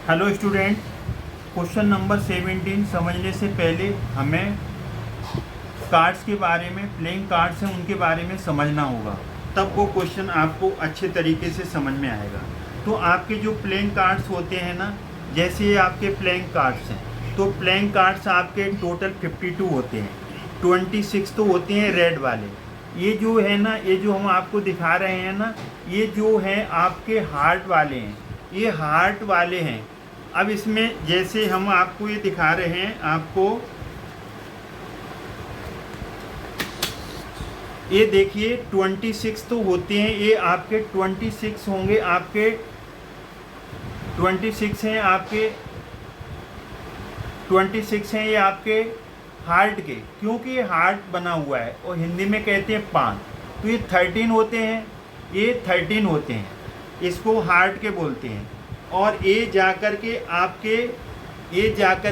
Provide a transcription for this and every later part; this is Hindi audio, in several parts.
हेलो स्टूडेंट, क्वेश्चन नंबर 17 समझने से पहले हमें कार्ड्स के बारे में, प्लेइंग कार्ड्स हैं उनके बारे में समझना होगा, तब वो क्वेश्चन आपको अच्छे तरीके से समझ में आएगा। तो आपके जो प्लेइंग कार्ड्स होते हैं ना, जैसे ये आपके प्लेइंग कार्ड्स हैं, तो प्लेइंग कार्ड्स आपके टोटल 52 होते हैं। 26 तो होते हैं रेड वाले। ये जो है ना, ये जो हम आपको दिखा रहे हैं ना, ये जो हैं आपके हार्ट वाले हैं, ये हार्ट वाले हैं। अब इसमें जैसे हम आपको ये दिखा रहे हैं, आपको ये देखिए 26 तो होते हैं, ये आपके 26 होंगे, आपके 26 हैं, आपके 26 हैं ये आपके हार्ट के, क्योंकि ये हार्ट बना हुआ है और हिंदी में कहते हैं पान। तो ये 13 होते हैं, ये 13 होते हैं, इसको हार्ट के बोलते हैं। और ये जाकर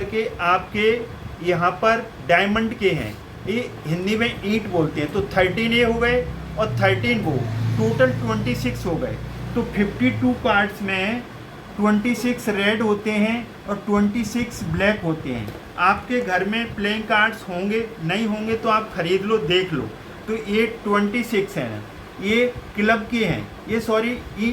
के आपके यहाँ पर डायमंड के हैं, ये हिंदी में ईंट बोलते हैं। तो 13 ये हो गए और 13 वो, टोटल 26 हो गए। तो 52 कार्ड्स में 26 रेड होते हैं और 26 ब्लैक होते हैं। आपके घर में प्लेइंग कार्ड्स होंगे, नहीं होंगे तो आप खरीद लो, देख लो। तो ये 26 हैं ना, ये क्लब के हैं, ये सॉरी ये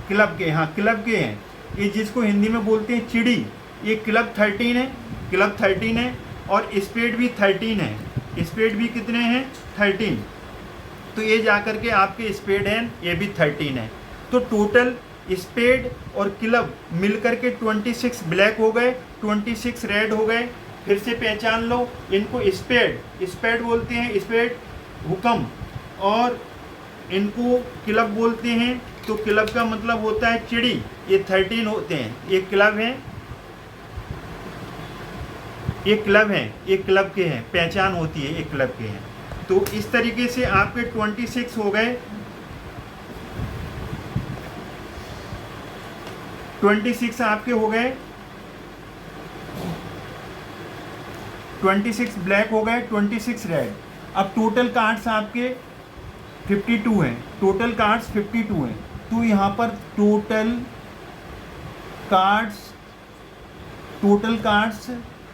क्लब के, हाँ क्लब के हैं, ये जिसको हिंदी में बोलते हैं चिड़ी। ये क्लब 13 है, क्लब 13 है, और स्पेड भी 13 है। स्पेड भी कितने हैं? 13। तो ये जाकर के आपके स्पेड हैं, ये भी 13 है। तो टोटल स्पेड और क्लब मिलकर के 26 ब्लैक हो गए, 26 रेड हो गए। फिर से पहचान लो इनको। स्पेड बोलते हैं, स्पेड हुक्म, और इनको क्लब बोलते हैं। तो क्लब का मतलब होता है चिड़ी। ये 13 होते हैं, ये क्लब हैं, ये क्लब हैं, ये क्लब के हैं, पहचान होती है, ये क्लब के हैं। तो इस तरीके से आपके 26 हो गए, 26 आपके हो गए, 26 ब्लैक हो गए, 26 रेड। अब टोटल कार्ड्स आपके 52 हैं, टोटल कार्ड्स 52 हैं। तो यहाँ पर टोटल कार्ड्स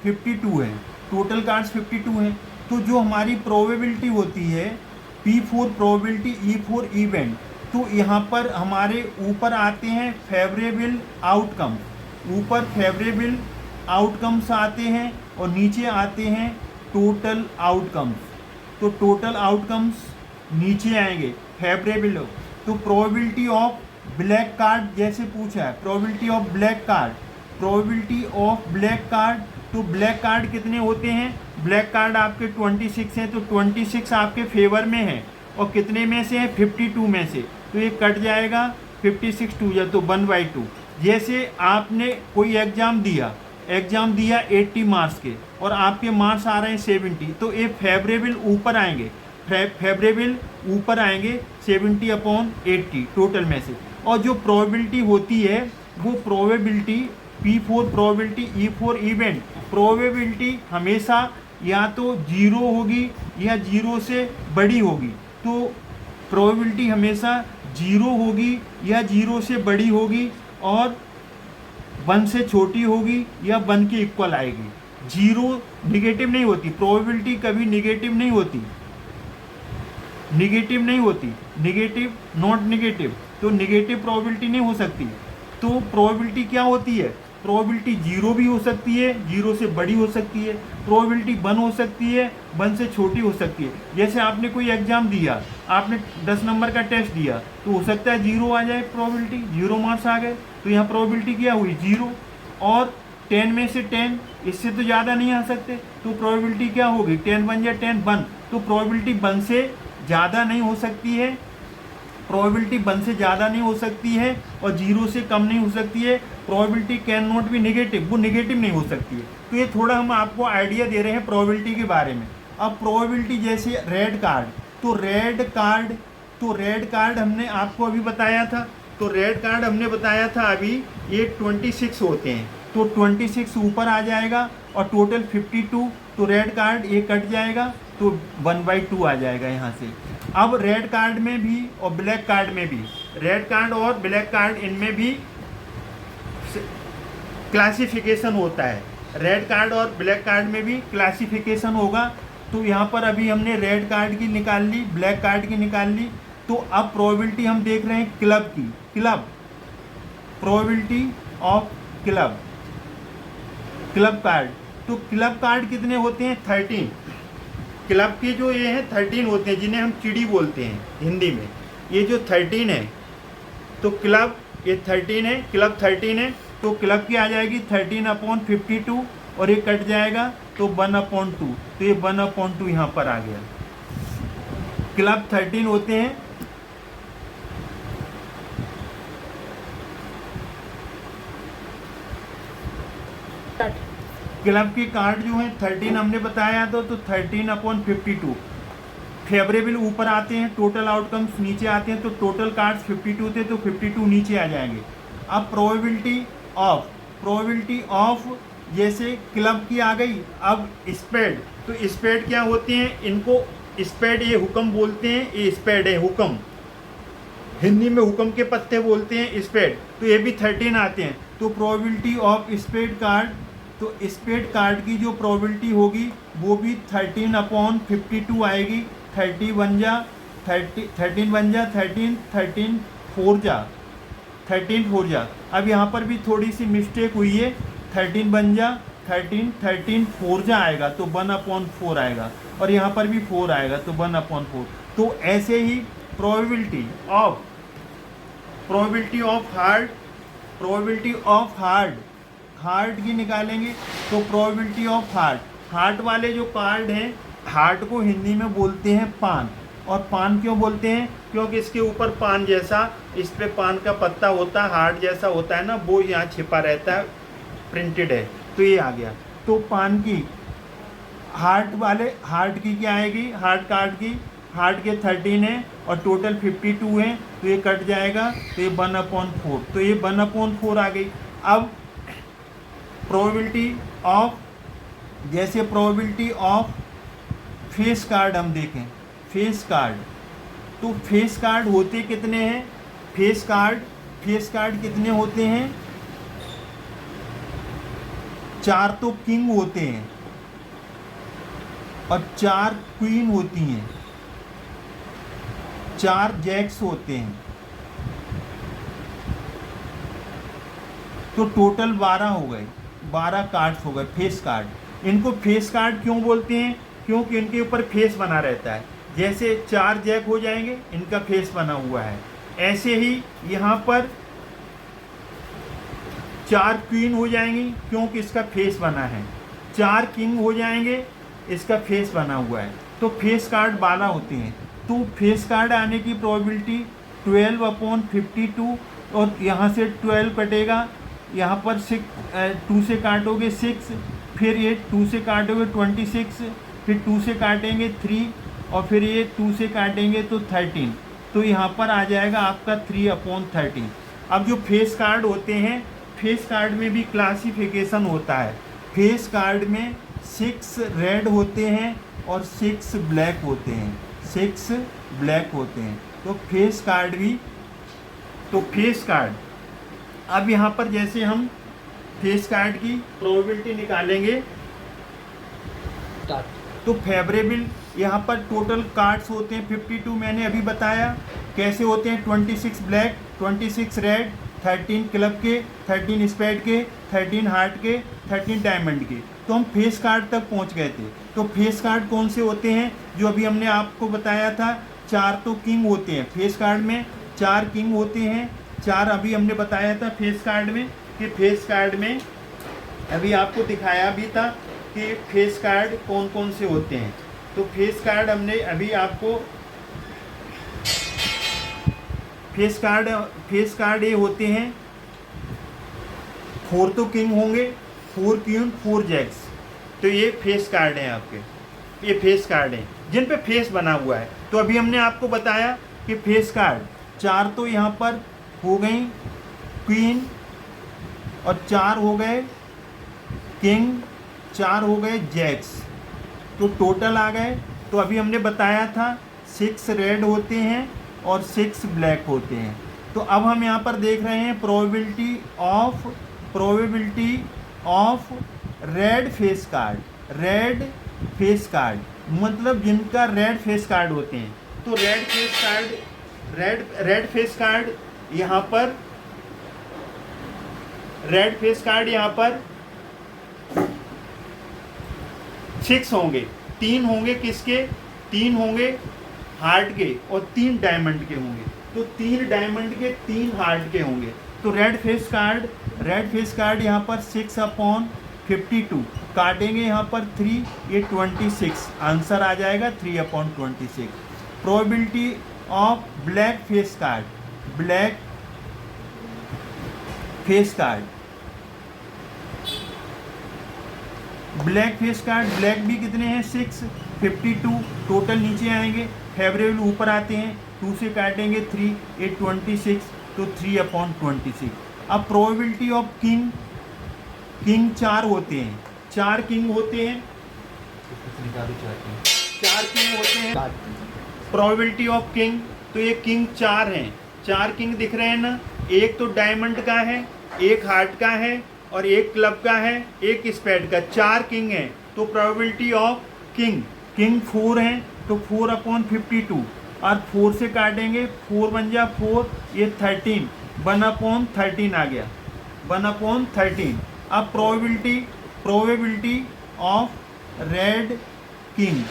52 हैं, टोटल कार्ड्स 52 हैं। तो जो हमारी प्रोबेबिलिटी होती है, P4 प्रोबेबिलिटी, E4 इवेंट, तो यहाँ पर हमारे ऊपर आते हैं फेवरेबल आउटकम, ऊपर फेवरेबल आउटकम्स आते हैं और नीचे आते हैं टोटल आउटकम्स। तो टोटल आउटकम्स नीचे आएंगे, फेवरेबल। तो प्रोबेबिलिटी ऑफ ब्लैक कार्ड जैसे पूछा है, probability of black card, probability of black card. तो ब्लैक कार्ड कितने होते हैं? ब्लैक कार्ड आपके 26 हैं, तो 26 आपके फेवर में है, और कितने में से है? 52 में से। तो ये कट जाएगा, 56 2 जा तो 1/2। जैसे आपने कोई एग्ज़ाम दिया 80 मार्क्स के, और आपके मार्क्स आ रहे हैं 70, तो ये फेवरेबल ऊपर आएंगे, फेवरेबल ऊपर आएंगे 70/80 टोटल में से। और जो प्रोबेबिलिटी होती है वो probability P4 probability, E4 event, probability हमेशा या तो 0 होगी या 0 से बड़ी होगी। तो प्रोबेबिलिटी हमेशा 0 होगी या 0 से बड़ी होगी, और 1 से छोटी होगी या 1 के इक्वल आएगी। 0 निगेटिव नहीं होती, प्रोबेबिलिटी कभी निगेटिव नहीं होती, निगेटिव नॉट निगेटिव, तो निगेटिव प्रोबेबिलिटी नहीं हो सकती। तो प्रोबेबिलिटी क्या होती है? प्रोबेबिलिटी 0 भी हो सकती है, 0 से बड़ी हो सकती है, प्रोबेबिलिटी 1 हो सकती है, 1 से छोटी हो सकती है। जैसे आपने कोई एग्जाम दिया, आपने 10 नंबर का टेस्ट दिया, तो हो सकता है 0 आ जाए, प्रोबेबिलिटी 0 मार्क्स आ गए, तो यहाँ प्रोबेबिलिटी क्या हुई? 0। और 10 में से 10, इससे तो ज़्यादा नहीं आ सकते, तो प्रोबेबिलिटी क्या होगी? 10 1 या 10 1। तो प्रोबेबिलिटी 1 से ज़्यादा नहीं हो सकती है, प्रोबेबिलिटी 1 से ज़्यादा नहीं हो सकती है, और 0 से कम नहीं हो सकती है। Probability can not be negative, वो निगेटिव नहीं हो सकती है। तो ये थोड़ा हम आपको आइडिया दे रहे हैं प्रोबेबिलिटी के बारे में। अब प्रोबेबिलिटी जैसे रेड कार्ड, तो रेड कार्ड हमने आपको अभी बताया था, तो रेड कार्ड हमने बताया था अभी, ये 26 होते हैं, तो 26 ऊपर आ जाएगा, और टोटल 52। तो रेड कार्ड ये कट जाएगा, तो 1/2 आ जाएगा यहाँ से। अब रेड कार्ड में भी और ब्लैक कार्ड में भी, रेड कार्ड और ब्लैक कार्ड इनमें भी क्लासिफिकेशन होता है, रेड कार्ड और ब्लैक कार्ड में भी क्लासिफिकेशन होगा। तो यहाँ पर अभी हमने रेड कार्ड की निकाल ली, ब्लैक कार्ड की निकाल ली। तो अब प्रोबेबिलिटी हम देख रहे हैं क्लब की, club probability of club, club card. तो क्लब कार्ड कितने होते हैं? 13। क्लब के जो ये हैं 13 होते हैं, जिन्हें हम चिड़ी बोलते हैं हिंदी में। ये जो 13 है, तो क्लब ये 13 है, क्लब 13 है। तो क्लब की आ जाएगी 13/52 और ये कट जाएगा तो 1/2। तो ये 1/2 यहाँ पर आ गया। क्लब 13 होते हैं। क्लब के कार्ड जो है 13 हमने बताया था, तो 13/52 फेवरेबल ऊपर आते हैं, टोटल आउटकम्स नीचे आते हैं। तो टोटल कार्ड्स 52 थे, तो 52 नीचे आ जाएंगे। अब प्रोबेबिलिटी ऑफ जैसे क्लब की आ गई। अब स्पेड, तो स्पेड क्या होते हैं? इनको स्पेड ये हुक्म बोलते हैं, ये स्पेड है हुक्म, हिंदी में हुक्म के पत्ते बोलते हैं स्पेड। तो ये भी 13 आते हैं। तो प्रोबेबिलिटी ऑफ स्पेड कार्ड, तो स्पेड कार्ड की जो प्रोबेबिलिटी होगी वो भी 13/52 आएगी। 13 बन जा 13 4 जा। अब यहाँ पर भी थोड़ी सी मिस्टेक हुई है, 13 बन जा 13 4 जा आएगा तो 1/4 आएगा, और यहाँ पर भी 4 आएगा तो 1/4। तो ऐसे ही प्रोबेबिलिटी ऑफ हार्ट की निकालेंगे। तो प्रोबेबिलिटी ऑफ हार्ट वाले जो कार्ड हैं, हार्ट को हिंदी में बोलते हैं पान। और पान क्यों बोलते हैं? क्योंकि इसके ऊपर पान जैसा, इस पे पान का पत्ता होता है, हार्ट जैसा होता है ना, वो यहाँ छिपा रहता है, प्रिंटेड है। तो ये आ गया। तो पान की हार्ट की क्या आएगी? हार्ट कार्ड की, हार्ट के 13 है और टोटल 52 है, तो ये कट जाएगा तो ये 1/4। तो ये 1/4 आ गई। अब प्रोबेबिलिटी ऑफ फेस कार्ड हम देखें। फेस कार्ड, तो फेस कार्ड होते कितने हैं? फेस कार्ड कितने होते हैं? 4 तो किंग होते हैं और 4 क्वीन होती हैं, 4 जैक्स होते हैं। तो टोटल 12 हो गए, 12 कार्ड्स हो गए फेस कार्ड। इनको फेस कार्ड क्यों बोलते हैं? क्योंकि इनके ऊपर फेस बना रहता है। जैसे 4 जैक हो जाएंगे, इनका फेस बना हुआ है। ऐसे ही यहाँ पर 4 क्वीन हो जाएंगी, क्योंकि इसका फेस बना है। 4 किंग हो जाएंगे, इसका फेस बना हुआ है। तो फेस कार्ड 12 होते हैं। तो फेस कार्ड आने की प्रोबेबिलिटी 12/52, और यहाँ से 12 कटेगा, यहाँ पर 2 से काटोगे 6, फिर ये 2 से काटोगे 26, फिर 2 से काटेंगे 3, और फिर ये 2 से काटेंगे तो 13। तो यहाँ पर आ जाएगा आपका 3/13। अब जो फेस कार्ड होते हैं, फेस कार्ड में भी क्लासिफिकेशन होता है। फेस कार्ड में 6 रेड होते हैं और 6 ब्लैक होते हैं, 6 ब्लैक होते हैं। तो फेस कार्ड अब यहाँ पर जैसे हम फेस कार्ड की प्रोबेबिलिटी निकालेंगे, तो फेवरेबल यहाँ पर टोटल कार्ड्स होते हैं 52। मैंने अभी बताया कैसे होते हैं। 26 ब्लैक, 26 रेड, 13 क्लब के, 13 स्पेड के, 13 हार्ट के, 13 डायमंड के। तो हम फेस कार्ड तक पहुँच गए थे। तो फेस कार्ड कौन से होते हैं? जो अभी हमने आपको बताया था, 4 तो किंग होते हैं फेस कार्ड में, 4 किंग होते हैं। 4 अभी हमने बताया था फेस कार्ड में, कि फेस कार्ड में अभी आपको दिखाया भी था कि फेस कार्ड कौन कौन से होते हैं। तो फेस कार्ड हमने अभी आपको फेस कार्ड ये होते हैं, 4 तो किंग होंगे, 4 क्वीन, 4 जैक्स। तो ये फेस कार्ड हैं आपके, ये फेस कार्ड हैं जिन पे फेस बना हुआ है। तो अभी हमने आपको बताया कि फेस कार्ड 4 तो यहाँ पर हो गई क्वीन, और 4 हो गए किंग, 4 हो गए जैक्स, तो टोटल आ गए। तो अभी हमने बताया था 6 रेड होते हैं और 6 ब्लैक होते हैं। तो अब हम यहाँ पर देख रहे हैं probability probability of red face card, red face card मतलब जिनका रेड फेस कार्ड होते हैं। तो red face card, red face card यहाँ पर, रेड फेस कार्ड यहाँ पर 6 होंगे, 3 होंगे किसके, 3 होंगे हार्ट के और 3 डायमंड के होंगे। तो 3 डायमंड के 3 हार्ट के होंगे। तो रेड फेस कार्ड यहाँ पर 6/52 काटेंगे यहाँ पर 3, ये 26 आंसर आ जाएगा 3/26। Probability of black face card, black face card, black face card, black भी कितने हैं 6, 52 टोटल नीचे आएंगे, फेवरेबल ऊपर आते हैं, 2 से काटेंगे 3, ये 26 तो 3/26। अब प्रोबेबिलिटी ऑफ किंग, किंग 4 होते हैं, 4 किंग होते हैं, 4 किंग होते हैं। प्रोबेबिलिटी ऑफ किंग, तो ये किंग 4 हैं, 4 किंग दिख रहे हैं ना, एक तो डायमंड का है, एक हार्ट का है और एक क्लब का है, एक स्पेड का, 4 किंग हैं। तो प्रोबेबिलिटी ऑफ किंग, किंग 4 हैं तो 4/52 और 4 से काटेंगे, 4 बन जा 4, ये 13, 1/13 आ गया, 1/13। अब probability of red king,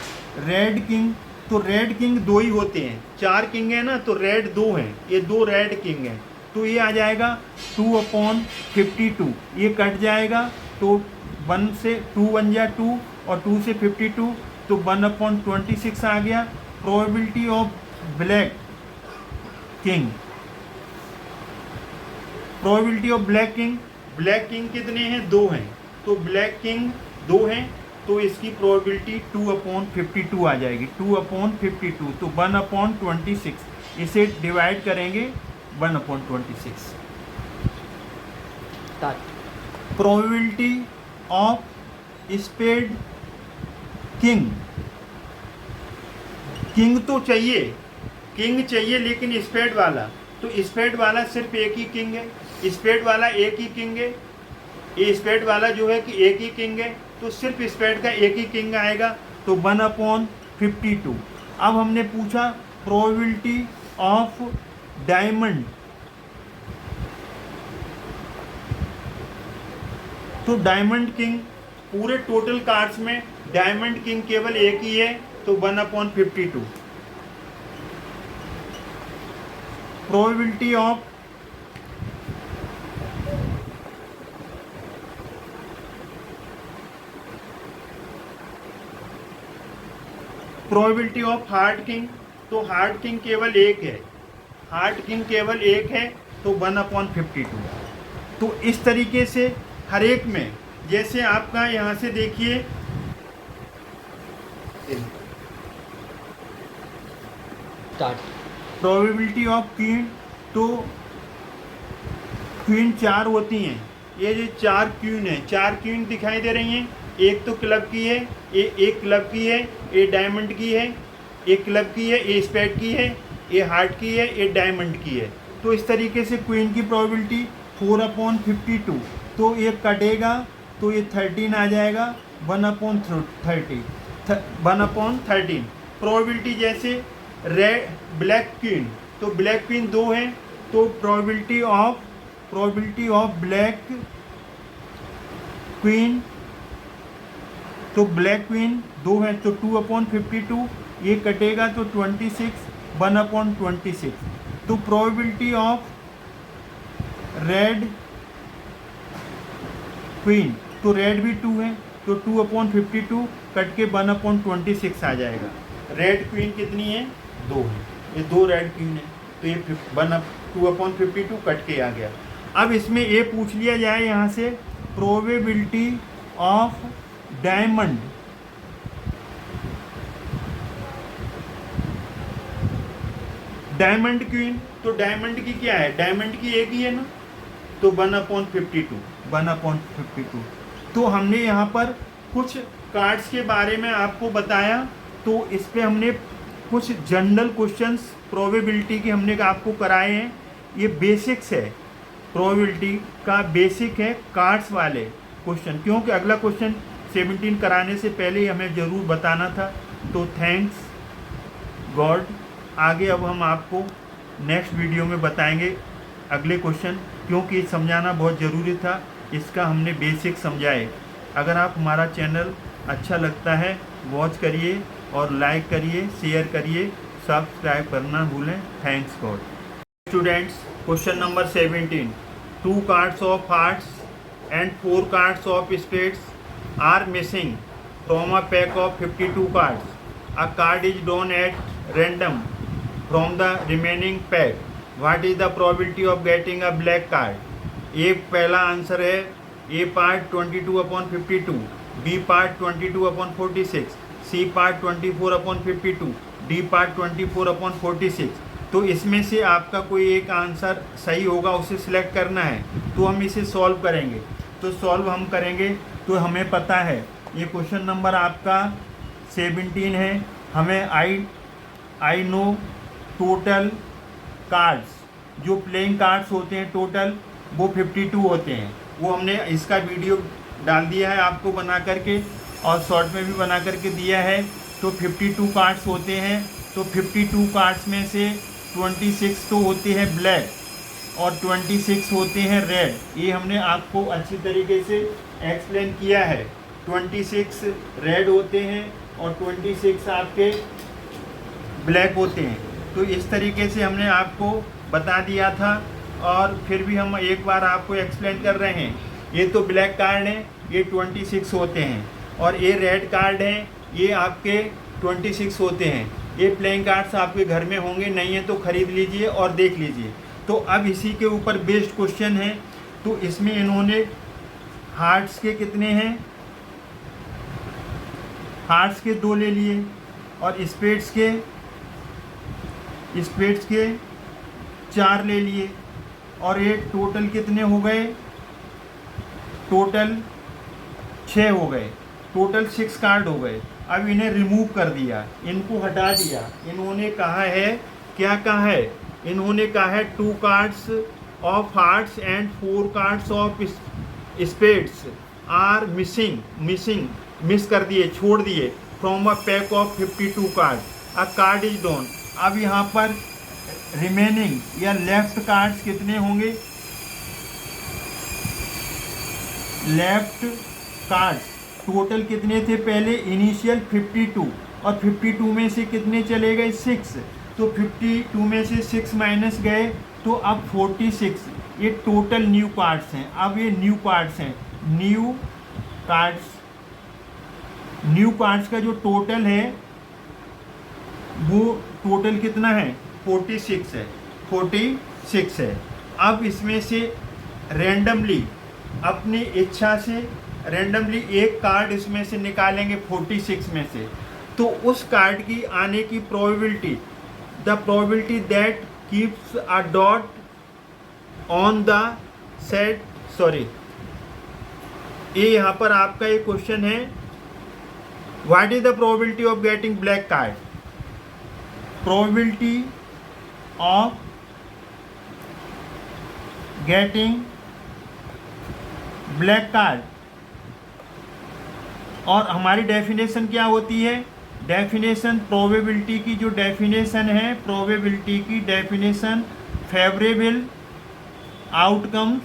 red king, तो रेड किंग 2 ही होते हैं, 4 किंग है ना, तो रेड 2 हैं, ये 2 रेड किंग हैं, तो ये आ जाएगा 2/52, ये कट जाएगा तो 1 से 2 बन जा 2 और 2 से 52 तो 1/26 आ गया। Probability of black king, probability of black king, black king कितने हैं 2 हैं, तो ब्लैक किंग 2 हैं तो इसकी प्रोबेबिलिटी 2/52 आ जाएगी, 2/52 तो 1/26, इसे डिवाइड करेंगे 1/26। Probability of spade king, king तो चाहिए, किंग चाहिए लेकिन स्पेड वाला, तो स्पेड वाला सिर्फ एक ही किंग है, स्पेड वाला एक ही किंग है, ये स्पेड वाला जो है कि एक ही किंग है तो सिर्फ स्पेड का एक ही किंग आएगा तो 1/52। अब हमने पूछा प्रोबेबिलिटी ऑफ डायमंड, तो डायमंड किंग पूरे टोटल कार्ड्स में डायमंड किंग केवल एक ही है तो 1/52। Probability of probability of heart king, तो हार्ट किंग केवल एक है, हार्ट किंग केवल एक है तो 1/52। तो इस तरीके से हर एक में, जैसे आपका यहाँ से देखिए प्रोबेबिलिटी ऑफ क्वीन, तो क्वीन 4 होती हैं, ये जो 4 क्वीन है, 4 क्वीन दिखाई दे रही हैं, एक तो क्लब की है, एक क्लब की है, ये डायमंड की है, एक क्लब की है, ये स्पेड की है, ये हार्ट की है, ये डायमंड की है। तो इस तरीके से क्वीन की प्रोबेबिलिटी 4/52, तो ये कटेगा तो ये 13 आ जाएगा, 1/13। प्रोबेबिलिटी जैसे रेड ब्लैक क्वीन, तो ब्लैक क्वीन 2 है तो प्रोबेबिलिटी ऑफ ब्लैक क्वीन, तो ब्लैक क्वीन 2 है तो 2/52, ये कटेगा तो 26, 1/26। तो प्रोबेबिलिटी ऑफ रेड क्वीन, तो रेड भी 2 है तो 2/52 कट के 1/26 आ जाएगा। रेड क्वीन कितनी है 2 है, ये 2 रेड क्वीन है तो ये 2/52 कट के आ गया। अब इसमें ये पूछ लिया जाए यहाँ से probability of diamond, diamond queen, तो डायमंड की क्या है, डायमंड की एक ही है ना, तो 1/52। तो हमने यहाँ पर कुछ कार्ड्स के बारे में आपको बताया, तो इस पे हमने कुछ जनरल क्वेश्चंस प्रोबेबिलिटी के हमने आपको कराए हैं। ये बेसिक्स है, प्रोबेबिलिटी का बेसिक है कार्ड्स वाले क्वेश्चन, क्योंकि अगला क्वेश्चन 17 कराने से पहले ही हमें ज़रूर बताना था। तो थैंक्स गॉड। आगे अब हम आपको नेक्स्ट वीडियो में बताएंगे अगले क्वेश्चन, क्योंकि समझाना बहुत ज़रूरी था, इसका हमने बेसिक समझाए। अगर आप हमारा चैनल अच्छा लगता है वॉच करिए और लाइक करिए, शेयर करिए, सब्सक्राइब करना भूलें। Thanks God. Students, question number 17, 2 cards of hearts and 4 cards of spades are missing from a pack of 52 cards. A card is drawn at random from the remaining pack. What is the probability of getting a black card? A पहला आंसर है A part 22/52, B part 22/46, C part 24/52, D part 24/46। तो इसमें से आपका कोई एक आंसर सही होगा, उसे सिलेक्ट करना है। तो हम इसे सॉल्व करेंगे। तो सॉल्व हम करेंगे तो हमें पता है ये क्वेश्चन नंबर आपका 17 है। हमें आई नो टोटल कार्ड्स, जो प्लेइंग कार्ड्स होते हैं टोटल वो 52 होते हैं। वो हमने इसका वीडियो डाल दिया है आपको बना करके, और शॉर्ट में भी बना करके दिया है। तो 52 कार्ड्स होते हैं। तो 52 कार्ड्स में से 26 तो होते हैं ब्लैक और 26 होते हैं रेड। ये हमने आपको अच्छी तरीके से एक्सप्लेन किया है। 26 रेड होते हैं और 26 आपके ब्लैक होते हैं। तो इस तरीके से हमने आपको बता दिया था, और फिर भी हम एक बार आपको एक्सप्लेन कर रहे हैं। ये तो ब्लैक कार्ड है, ये 26 होते हैं, और ये रेड कार्ड है, ये आपके 26 होते हैं। ये प्लेइंग कार्ड्स आपके घर में होंगे, नहीं है तो ख़रीद लीजिए और देख लीजिए। तो अब इसी के ऊपर बेस्ड क्वेश्चन है। तो इसमें इन्होंने हार्ट्स के कितने हैं, हार्ट्स के 2 ले लिए, और स्पेड्स के 4 ले लिए, और ये टोटल कितने हो गए, टोटल 6 हो गए, टोटल 6 कार्ड हो गए। अब इन्हें रिमूव कर दिया, इनको हटा दिया। इन्होंने कहा है, क्या कहा है, इन्होंने कहा है 2 cards of hearts and 4 cards of spades are miss कर दिए, छोड़ दिए, from a pack of 52 card. A card is drawn. अब यहाँ पर रिमेनिंग या लेफ्ट कार्ड्स कितने होंगे, लेफ्ट कार्ड्स टोटल कितने थे पहले, इनिशियल 52, और 52 में से कितने चले गए, 6। तो 52 में से 6 माइनस गए, तो अब 46। ये टोटल न्यू कार्ड्स हैं। अब ये न्यू कार्ड्स हैं, न्यू कार्ड्स का जो टोटल है वो टोटल कितना है, 46 है, 46 है। अब इसमें से रैंडमली, अपनी इच्छा से रैंडमली एक कार्ड इसमें से निकालेंगे 46 में से। तो उस कार्ड की आने की probability, the probability that keeps a dot on the set, sorry, ये यहाँ पर आपका एक क्वेश्चन है, what is the probability of getting black card. Probability of getting black card, और हमारी डेफिनेशन क्या होती है, डेफिनेशन प्रोबेबिलिटी की जो डेफिनेशन है, प्रोबेबिलिटी की डेफिनेशन फेवरेबल आउटकम्स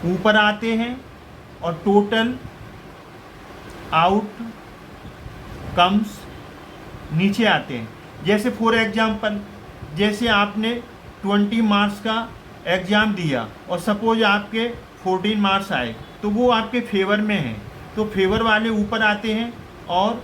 ऊपर आते हैं और टोटल आउटकम्स नीचे आते हैं। जैसे फॉर एग्जांपल, जैसे आपने 20 मार्क्स का एग्ज़ाम दिया और सपोज आपके 14 मार्क्स आए, तो वो आपके फेवर में हैं, तो फेवर वाले ऊपर आते हैं और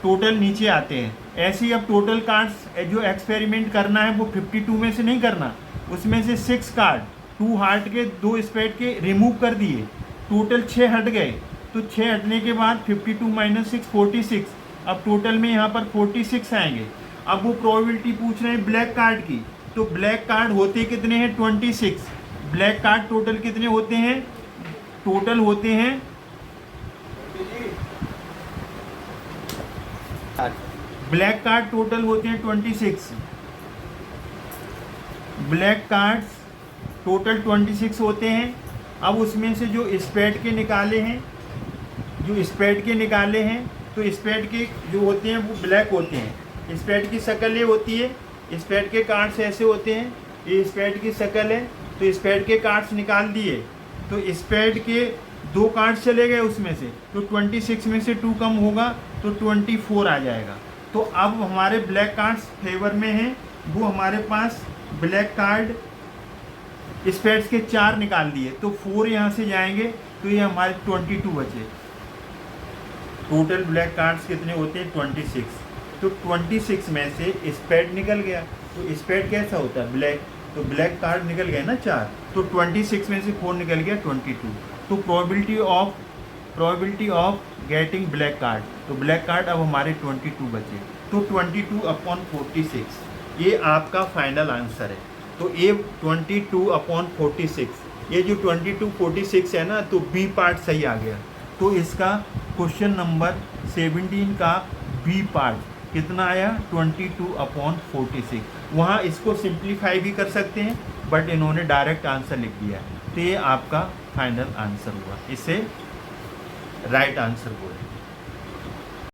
टोटल नीचे आते हैं। ऐसे ही अब टोटल कार्ड्स जो एक्सपेरिमेंट करना है वो 52 में से नहीं करना, उसमें से 6 कार्ड, 2 हार्ट के 2 स्पेड के रिमूव कर दिए, टोटल 6 हट गए। तो 6 हटने के बाद 52 माइनस 6 46, अब टोटल में यहाँ पर 46 आएंगे। अब वो प्रोबेबिलिटी पूछ रहे हैं ब्लैक कार्ड की, तो ब्लैक कार्ड होते कितने हैं, 26। ब्लैक कार्ड टोटल कितने होते हैं, टोटल होते हैं ब्लैक कार्ड टोटल होते हैं 26। ब्लैक कार्ड्स टोटल 26 होते हैं। अब उसमें से जो स्पेड के निकाले हैं, तो स्पेड के जो होते हैं वो ब्लैक होते हैं। स्पेड की शक्ल ये होती है, स्पेड के कार्ड्स ऐसे होते हैं, ये स्पेड की शक्ल है। तो स्पेड के कार्ड्स निकाल दिए, तो स्पेड के 2 कार्ड्स चले गए उसमें से, तो 26 में से 2 कम होगा तो 24 आ जाएगा। तो अब हमारे ब्लैक कार्ड्स फेवर में हैं, वो हमारे पास ब्लैक कार्ड स्पेड्स के 4 निकाल दिए, तो 4 यहाँ से जाएंगे, तो ये हमारे 22 बचे। टोटल ब्लैक कार्ड्स कितने होते हैं? 26। तो 26 में से स्पेड निकल गया, तो स्पेड कैसा होता है? ब्लैक। तो ब्लैक कार्ड निकल गए ना 4, तो 26 में से 4 निकल गया 22। तो probability of getting black card, तो ब्लैक कार्ड अब हमारे 22 बचे, तो 22/46 ये आपका फाइनल आंसर है। तो ये 22/46, ये जो 22/46 है ना, तो बी पार्ट सही आ गया। तो इसका क्वेश्चन नंबर 17 का बी पार्ट कितना आया? 22/46। वहाँ इसको सिंप्लीफाई भी कर सकते हैं, बट इन्होंने डायरेक्ट आंसर लिख दिया। तो ये आपका फाइनल आंसर हुआ, इसे राइट आंसर बोले।